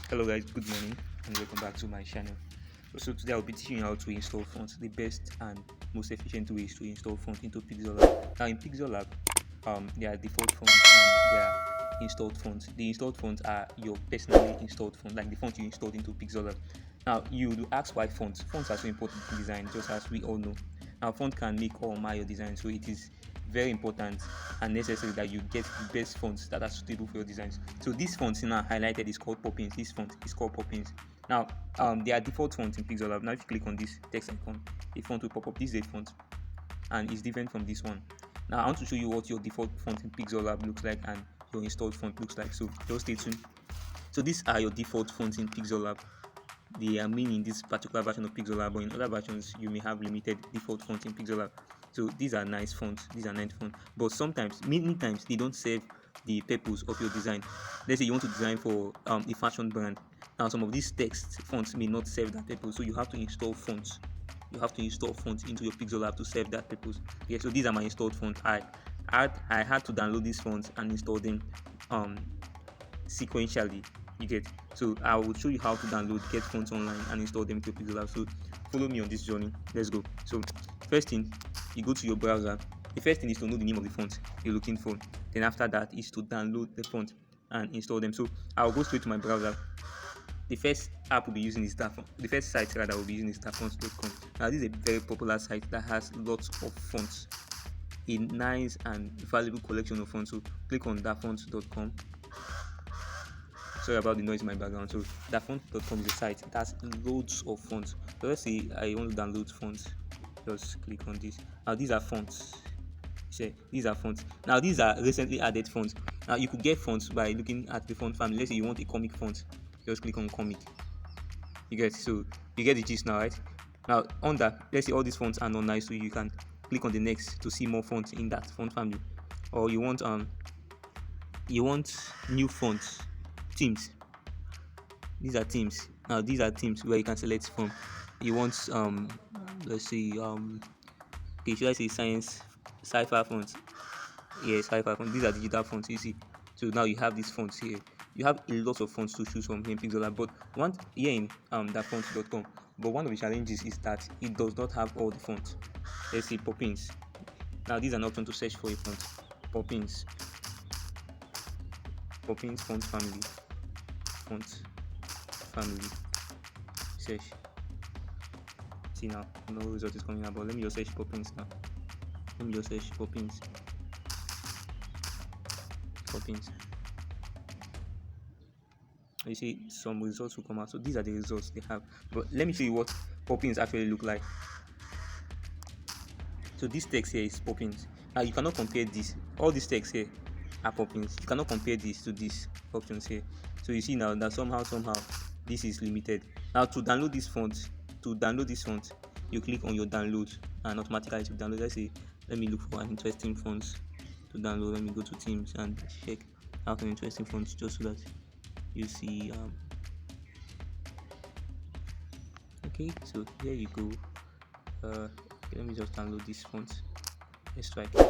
Hello guys, good morning and welcome back to my channel. So today I'll be teaching you how to install fonts. The best and most efficient way is to install fonts into Pixellab. Now in Pixellab, there are default fonts and there are installed fonts. The installed fonts are your personally installed font, like the font you installed into Pixellab. Now you do ask why fonts. Fonts are so important in design, just as we all know. Now font can make or mar your design, so it is very important and necessary that you get the best fonts that are suitable for your designs. So this font now highlighted is called Poppins. This font is called Poppins. Now there are default fonts in Pixellab. Now if you click on this text icon, a font will pop up. This is a font and it's different from this one. Now I want to show you what your default font in Pixellab looks like and your installed font looks like. So just stay tuned. So these are your default fonts in Pixellab. They are mean in this particular version of Pixellab, but in other versions you may have limited default fonts in Pixellab. So these are nice fonts, but sometimes, many times, they don't serve the purpose of your design. Let's say you want to design for a fashion brand. Now some of these text fonts may not serve that purpose, so you have to install fonts. You have to install fonts into your Pixellab to serve that purpose. Yeah, so these are my installed fonts. I had to download these fonts and install them sequentially. You get. So I will show you how to download, get fonts online and install them into Pixellab. So follow me on this journey. Let's go. So first thing, you go to your browser. The first thing is to know the name of the font you're looking for. Then after that is to download the font and install them. So I'll go straight to my browser. The first app we'll be using is that the first site rather we'll be using is fonts.com. Now this is a very popular site that has lots of fonts, a nice and valuable collection of fonts. So click on fonts.com. Sorry about the noise in my background. So fonts.com is a site. It has loads of fonts. So let's say I want to download fonts. Just click on this. Now these are fonts. These are fonts. Now these are recently added fonts. Now you could get fonts by looking at the font family. Let's say you want a comic font. Just click on comic. You get the gist now, right? Now under, let's say all these fonts are not nice, so you can click on the next to see more fonts in that font family. Or you want new fonts, themes. These are themes. Now these are themes where you can select from. You want let's say okay, should I say sci-fi fonts? Yes, sci-fi fonts. These are digital fonts, you see. So now you have these fonts here. You have a lot of fonts to choose from here in Pixellab, but one here in fonts.com. But one of the challenges is that it does not have all the fonts. Let's say Poppins. Now these are an option to search for a font. Poppins font family. Search. See now, no result is coming up, but let me just search Poppins now. Let me just search Poppins. You see some results will come out. So these are the results they have. But let me show you what Poppins actually look like. So this text here is Poppins. Now you cannot compare this. All these text here are Poppins. You cannot compare this to these options here. So you see now that somehow this is limited. Now to download this font, you click on your download and automatically to download. Let's say let me look for an interesting font to download. Let me go to themes and check out an interesting font just so that you see okay, so here you go. Let me just download this font. Let's try. Click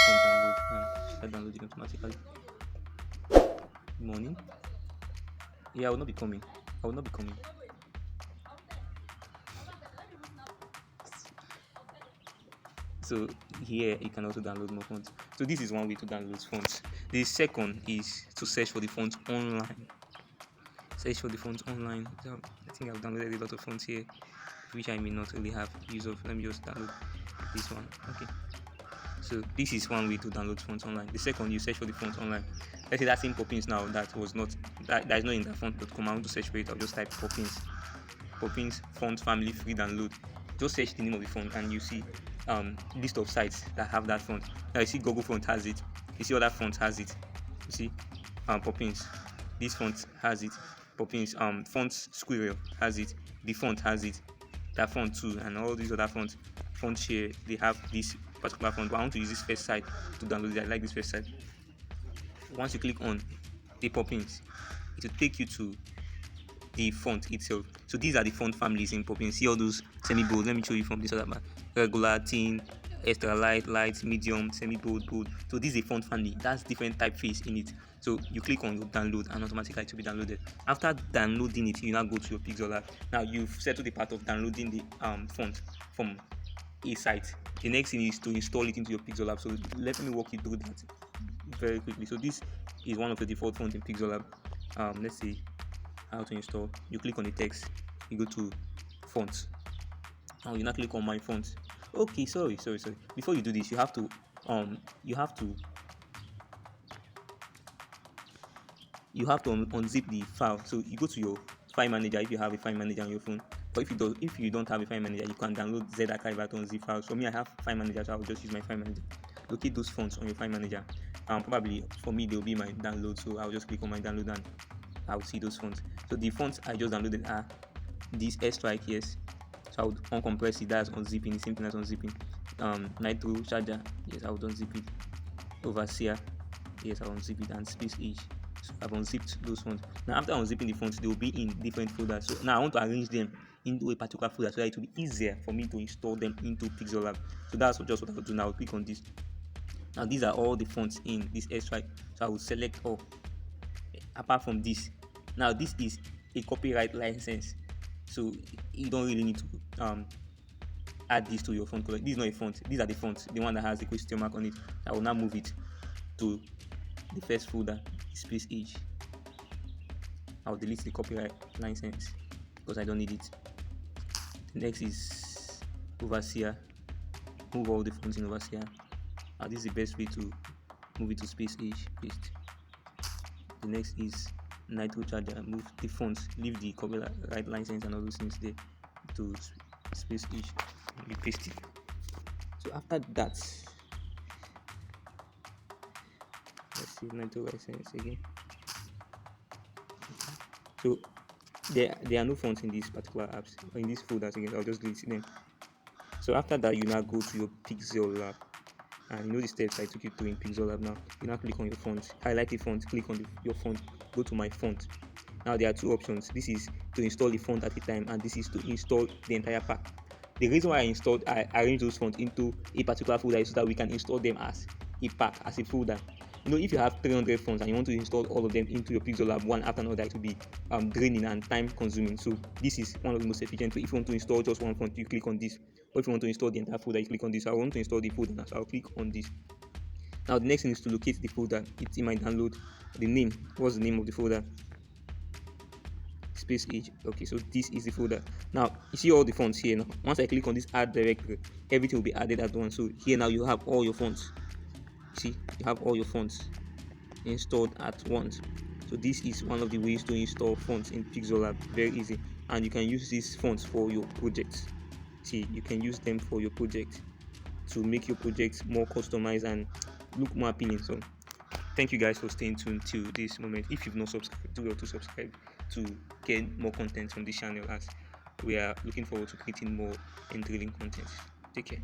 on download and start downloading automatically. Morning. Yeah, I will not be coming. So here you can also download more fonts. So this is one way to download fonts. The second is to search for the font online. I think I've downloaded a lot of fonts here, which I may not really have use of. Let me just download this one. Okay. So this is one way to download fonts online. The second, you search for the font online. Let's say that same Poppins now that is not in the font.com. I want to search for it. I'll just type Poppins font family free download. Just search the name of the font and you see list of sites that have that font. Now you see Google Font has it. You see other fonts has it. You see Poppins. This font has it. Poppins font Squirrel has it. The font has it. That font too, and all these other fonts here, they have this particular font. But I want to use this first site to download it. I like this first site. Once you click on the Poppins, it will take you to the font itself. So these are the font families in Poppins. See all those semi-bold. Let me show you from this other one. Regular, thin, extra light, light, medium, semi bold, bold. So this is a font family. That's different typeface in it. So you click on your download and automatically it will be downloaded. After downloading it, you now go to your Pixellab. Now you've settled the part of downloading the font from a site. The next thing is to install it into your Pixellab. So let me walk you through that very quickly. So this is one of the default fonts in Pixellab. Let's see how to install. You click on the text, you go to fonts. Now you now click on my font. Okay, sorry. Before you do this, you have to unzip the file. So you go to your file manager if you have a file manager on your phone. But if you don't have a file manager, you can download Z-Archiver to unzip files. For me, I have file manager, so I will just use my file manager. Locate those fonts on your file manager. Probably for me they'll be my download, so I'll just click on my download and I'll see those fonts. So the fonts I just downloaded are these Airstrike, yes. So I would uncompress it, that's unzipping, the same thing as unzipping. Nitro Charger, yes, I would unzip it. Overseer, yes, I'll unzip it, and Space Age. So I've unzipped those fonts. Now after unzipping the fonts, they will be in different folders. So now I want to arrange them into a particular folder so that it will be easier for me to install them into Pixellab. So that's just what I will do now. I'll click on this. Now these are all the fonts in this Airstrike. So I will select all. Apart from this, now this is a copyright license, so you don't really need to add this to your font color. This is not a font. These are the fonts, the one that has the question mark on it. I will now move it to the first folder, Space Age. I'll delete the copyright license because I don't need it. The next is Overseer. Move all the fonts in Overseer. This is the best way to move it to Space Age. Paste. The next is Nitro Charger. Move the fonts, leave the copyright license and all those things there to Space Age. You paste it. So after that, let's see Nitro license again. So there are no fonts in these particular apps or in these folders again. I'll just delete them. So after that, you now go to your Pixellab. And you know the steps I took you through in Pixellab. Now you now click on your font, highlight the font, click on your font, go to my font. Now there are two options. This is to install the font at a time, and this is to install the entire pack. The reason why I arranged those fonts into a particular folder is so that we can install them as a pack, as a folder. You know, if you have 300 fonts and you want to install all of them into your Pixellab one after another, it will be draining and time consuming. So this is one of the most efficient ways. If you want to install just one font, you click on this. Or if you want to install the entire folder, you click on this. I want to install the folder now, so I'll click on this. Now the next thing is to locate the folder. It's in my download. The name. What's the name of the folder? Space Age. Okay, so this is the folder. Now you see all the fonts here. Now once I click on this add directory, everything will be added at once. So here now you have all your fonts. See, you have all your fonts installed at once. So this is one of the ways to install fonts in Pixellab. Very easy, and you can use these fonts for your projects. See, you can use them for your project to make your project more customized and look more appealing. So thank you guys for staying tuned to this moment. If you've not subscribed, do well to subscribe to get more content from this channel, as we are looking forward to creating more and thrilling content. Take care.